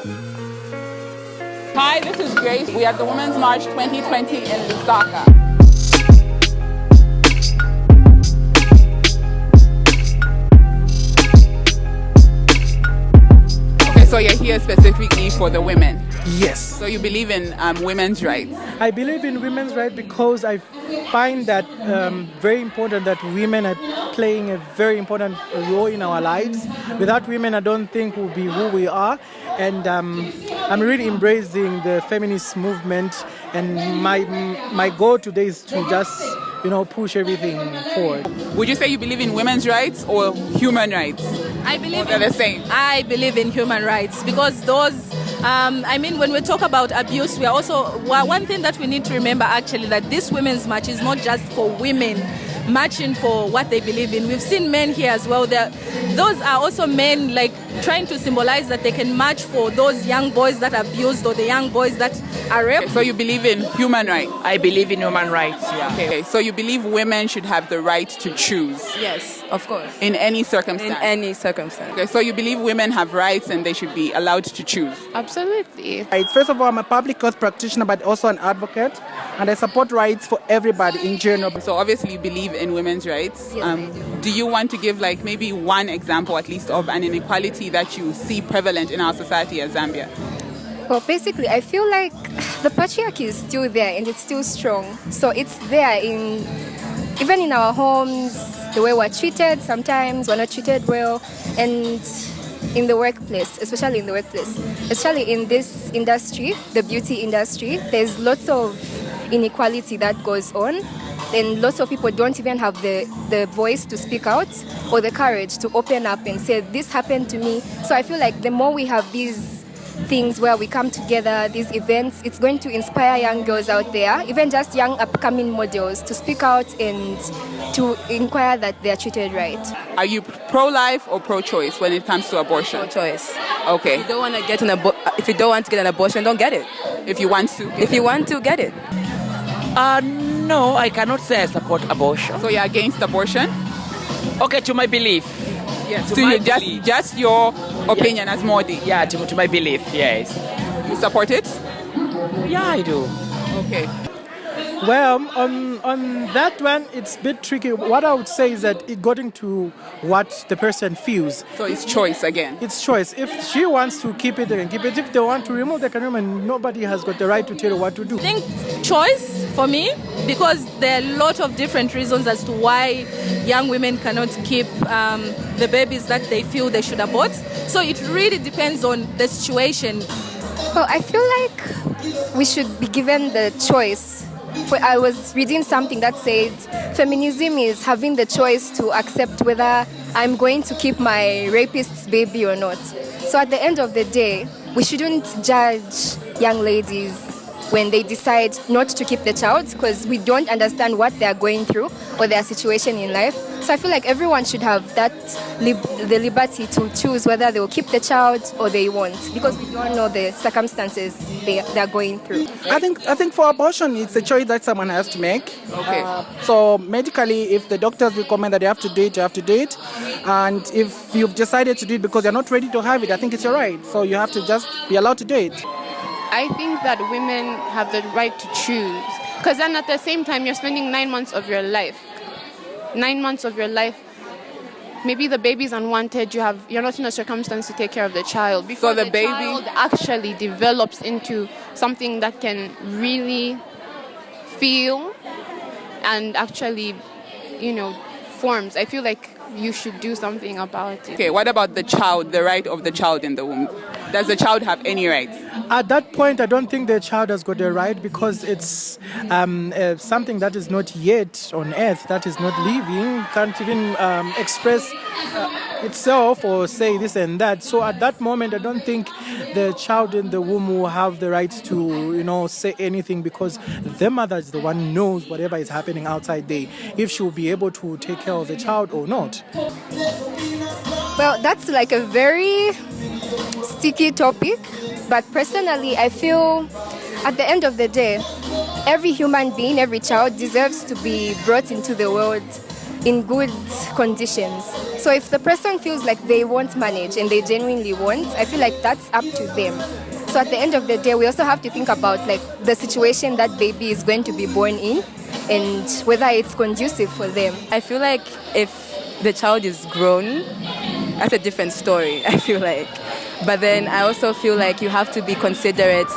Hi, this is Grace. We are at the Women's March 2020 in Lusaka. Okay, so you're here specifically for the women. Yes. So you believe in women's rights? I believe in women's rights because I find that very important that women are playing a very important role in our lives. Without women, I don't think we'll be who we are. And I'm really embracing the feminist movement. And my goal today is to just, push everything forward. Would you say you believe in women's rights or human rights? I believe they're the same. I believe in human rights because those. When we talk about abuse, we are also one thing that we need to remember actually that this Women's March is not just for women marching for what they believe in. We've seen men here as well. Those are also men like trying to symbolize that they can march for those young boys that are abused or the young boys that are raped. So you believe in human rights? I believe in human rights, yeah. Okay, so you believe women should have the right to choose? Yes, of course. In any circumstance? In any circumstance. Okay, so you believe women have rights and they should be allowed to choose? Absolutely. First of all, I'm a public health practitioner, but also an advocate, and I support rights for everybody in general. So obviously you believe in women's rights. Yes, I do. Do you want to give maybe one example at least of an inequality that you see prevalent in our society as Zambia? Well, basically, I feel like the patriarchy is still there and it's still strong. So it's there even in our homes, the way we're treated. Sometimes we're not treated well, and in the workplace, especially in the workplace, especially in this industry, the beauty industry, there's lots of inequality that goes on. And lots of people don't even have the voice to speak out or the courage to open up and say, this happened to me. So I feel like the more we have these things where we come together, these events, it's going to inspire young girls out there, even just young upcoming models, to speak out and to inquire that they are treated right. Are you pro-life or pro-choice when it comes to abortion? Pro-choice. Okay. If you don't want to get an abortion, don't get it. If you want to? If you want to, get it. No, I cannot say I support abortion. So you're against abortion? Okay, to my belief. Yes. So you just your opinion as Modi? Yeah, to my belief, yes. You support it? Yeah, I do. Okay. Well, on that one, it's a bit tricky. What I would say is that it got into what the person feels. So it's choice again? It's choice. If she wants to keep it, they can keep it. If they want to remove, they can remove. And nobody has got the right to tell you what to do. I think choice for me, because there are a lot of different reasons as to why young women cannot keep the babies that they feel they should abort. So it really depends on the situation. Well, I feel like we should be given the choice. I was reading something that said feminism is having the choice to accept whether I'm going to keep my rapist's baby or not. So at the end of the day, we shouldn't judge young ladies when they decide not to keep the child because we don't understand what they are going through or their situation in life. So I feel like everyone should have the liberty to choose whether they will keep the child or they won't, because we don't know the circumstances they are going through. I think for abortion, it's a choice that someone has to make. Okay. So medically, if the doctors recommend that you have to do it, you have to do it. And if you've decided to do it because you're not ready to have it, I think it's your right. So you have to just be allowed to do it. I think that women have the right to choose, because then at the same time you're spending 9 months of your life. 9 months of your life. Maybe the baby's unwanted. You're not in a circumstance to take care of the child. Before So the baby child actually develops into something that can really feel and actually, forms. I feel like you should do something about it. Okay, what about the child, the right of the child in the womb? Does the child have any rights? At that point, I don't think the child has got a right because it's something that is not yet on earth, that is not living, can't even express itself or say this and that. So at that moment, I don't think the child in the womb will have the right to, say anything because the mother is the one who knows whatever is happening outside there, if she will be able to take care of the child or not. Well, that's like a very sticky topic, but personally, I feel at the end of the day, every human being, every child deserves to be brought into the world in good conditions. So if the person feels like they won't manage and they genuinely won't, I feel like that's up to them. So at the end of the day, we also have to think about like the situation that baby is going to be born in and whether it's conducive for them. I feel like if the child is grown, that's a different story, I feel like. But then I also feel like you have to be considerate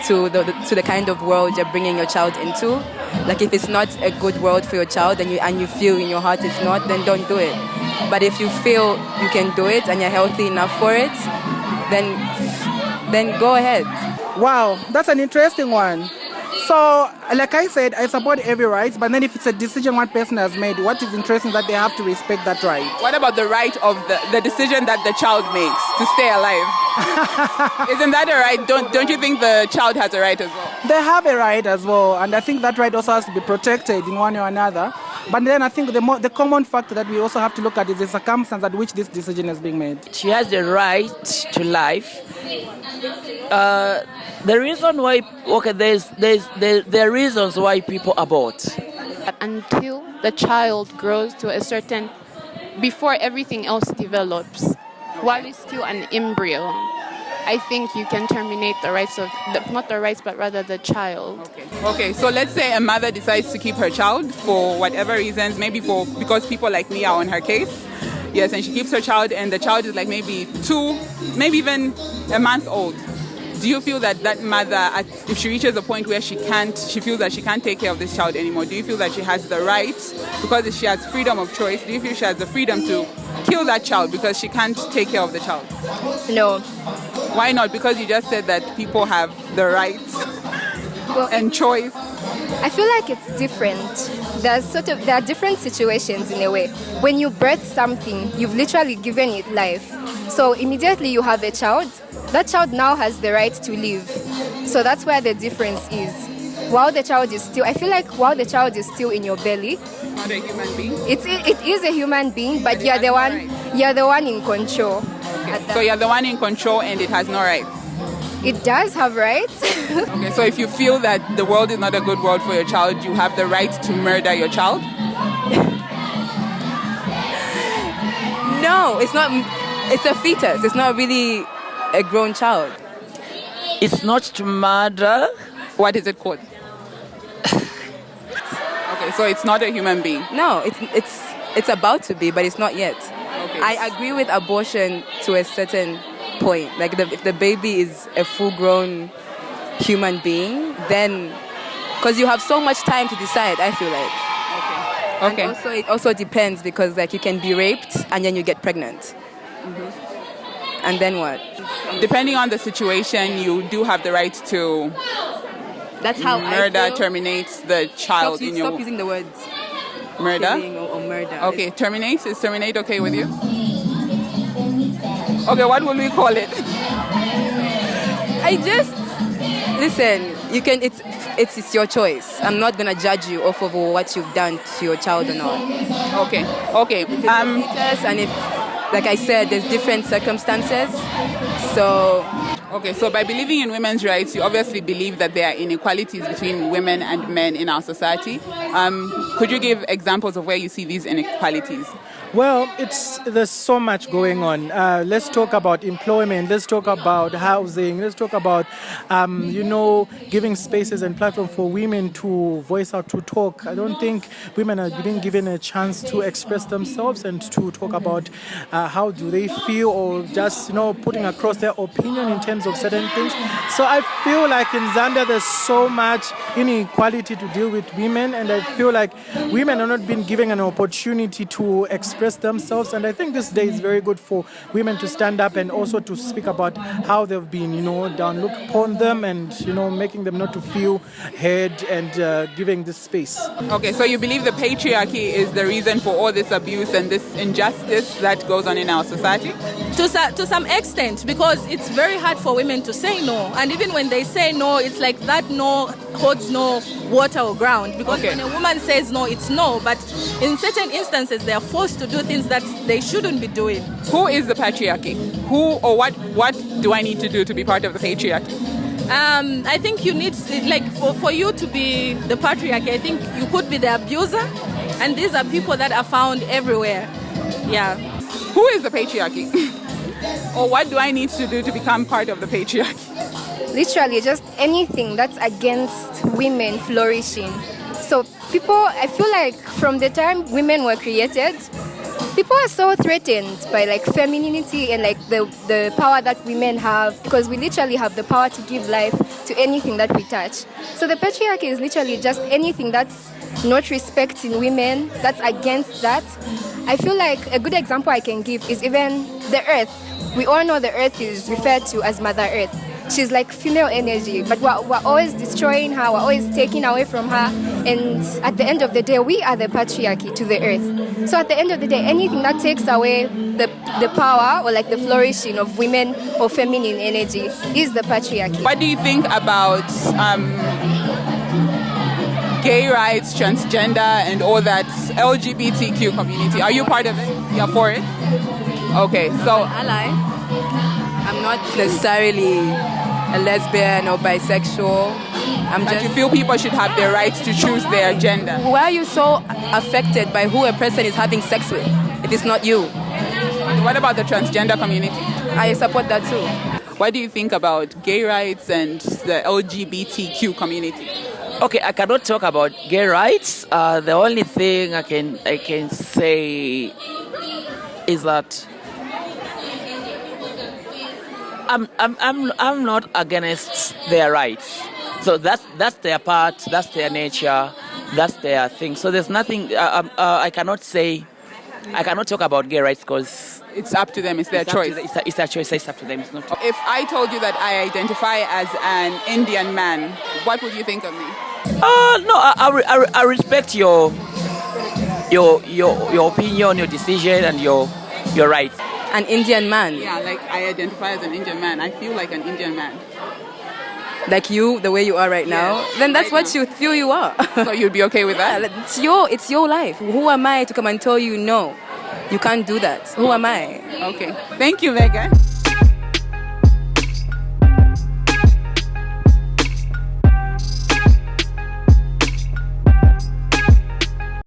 to the kind of world you're bringing your child into. Like if it's not a good world for your child and you feel in your heart it's not, then don't do it. But if you feel you can do it and you're healthy enough for it, then go ahead. Wow, that's an interesting one. So, like I said, I support every right, but then if it's a decision one person has made, what is interesting that they have to respect that right. What about the right of the decision that the child makes to stay alive? Isn't that a right? Don't you think the child has a right as well? They have a right as well, and I think that right also has to be protected in one way or another. But then I think the common factor that we also have to look at is the circumstance at which this decision is being made. She has the right to life. The reason why, there are reasons why people abort. Until the child grows to a certain, before everything else develops, while it's still an embryo, I think you can terminate the rights of, not the rights, but rather the child. Okay, so let's say a mother decides to keep her child for whatever reasons, maybe because people like me are on her case. Yes, and she keeps her child and the child is like maybe 2, maybe even a month old. Do you feel that mother, if she reaches a point where she feels that she can't take care of this child anymore, do you feel that she has the right, because she has freedom of choice, do you feel she has the freedom to kill that child because she can't take care of the child? No. Why not? Because you just said that people have the right and choice. I feel like it's different. There are different situations in a way. When you birth something, you've literally given it life. So immediately you have a child, that child now has the right to live. So that's where the difference is. While the child is still, I feel like while the child is still in your belly, it's not a human being. It is a human being, but you're the one in control. Okay. So you're the one in control and it has no rights. It does have rights. Okay, so if you feel that the world is not a good world for your child, you have the right to murder your child? No, it's not. It's a fetus. It's not really a grown child. It's not to murder. What is it called? Okay, so it's not a human being. No, it's about to be, but it's not yet. Okay. I agree with abortion to a certain point. Like if the baby is a full-grown human being, then because you have so much time to decide, I feel like. Okay. And also, it also depends because like you can be raped and then you get pregnant. Mm-hmm. And then what? Depending on the situation, you do have the right to That's how murder, terminate the child in your... Stop using the words murder? Or murder. Okay, terminate? Is terminate okay with you? Okay, what will we call it? Listen, you can, it's your choice. I'm not gonna judge you off of what you've done to your child or not. Okay. And if, like I said, there's different circumstances. So okay, so by believing in women's rights, you obviously believe that there are inequalities between women and men in our society. Could you give examples of where you see these inequalities? Well, there's so much going on. Let's talk about employment. Let's talk about housing. Let's talk about, giving spaces and platforms for women to voice out, to talk. I don't think women are being given a chance to express themselves and to talk about how do they feel, or just, putting across their opinion in terms of certain things. So I feel like in Zambia there's so much inequality to deal with women, and I feel like women are not being given an opportunity to express themselves, and I think this day is very good for women to stand up and also to speak about how they've been, down look upon them, and making them not to feel heard and giving this space. Okay, so you believe the patriarchy is the reason for all this abuse and this injustice that goes on in our society? To some extent, because it's very hard for women to say no, and even when they say no, it's like that no holds no water or ground, because when a woman says no, it's no, but in certain instances they are forced to do things that they shouldn't be doing. Who is the patriarchy? Who or what do I need to do to be part of the patriarchy? I think you need, for you to be the patriarchy, I think you could be the abuser, And these are people that are found everywhere. Yeah. Who is the patriarchy? Or what do I need to do to become part of the patriarchy? Literally, just anything that's against women flourishing. So people, I feel like from the time women were created, people are so threatened by like femininity and like the power that women have, because we literally have the power to give life to anything that we touch. So the patriarchy is literally just anything that's not respecting women, that's against that. I feel like a good example I can give is even the earth. We all know the earth is referred to as Mother Earth. She's like female energy, but we're always destroying her, we're always taking away from her, and at the end of the day, we are the patriarchy to the earth. So at the end of the day, anything that takes away the power or like the flourishing of women or feminine energy is the patriarchy. What do you think about gay rights, transgender, and all that LGBTQ community? Are you part of it? You're for it? Okay, so... Ally. I'm not necessarily a lesbian or bisexual. But you feel people should have their right to choose their gender? Why are you so affected by who a person is having sex with if it's not you? What about the transgender community? I support that too. What do you think about gay rights and the LGBTQ community? Okay, I cannot talk about gay rights. The only thing I can say is that I'm not against their rights. So that's their part, that's their nature, that's their thing. So there's nothing I cannot talk about gay rights because it's up to them. It's their choice. It's their choice. It's up to them. It's not. If I told you that I identify as an Indian man, what would you think of me? No, I respect your opinion, your decision, and your rights. An Indian man? Yeah, like I identify as an Indian man. I feel like an Indian man. Like you, the way you are right now? Yes, then that's right what now. you feel you are. So you'd be okay with that? It's your life. Who am I to come and tell you no? You can't do that. Who am I? Okay. Thank you, Megan.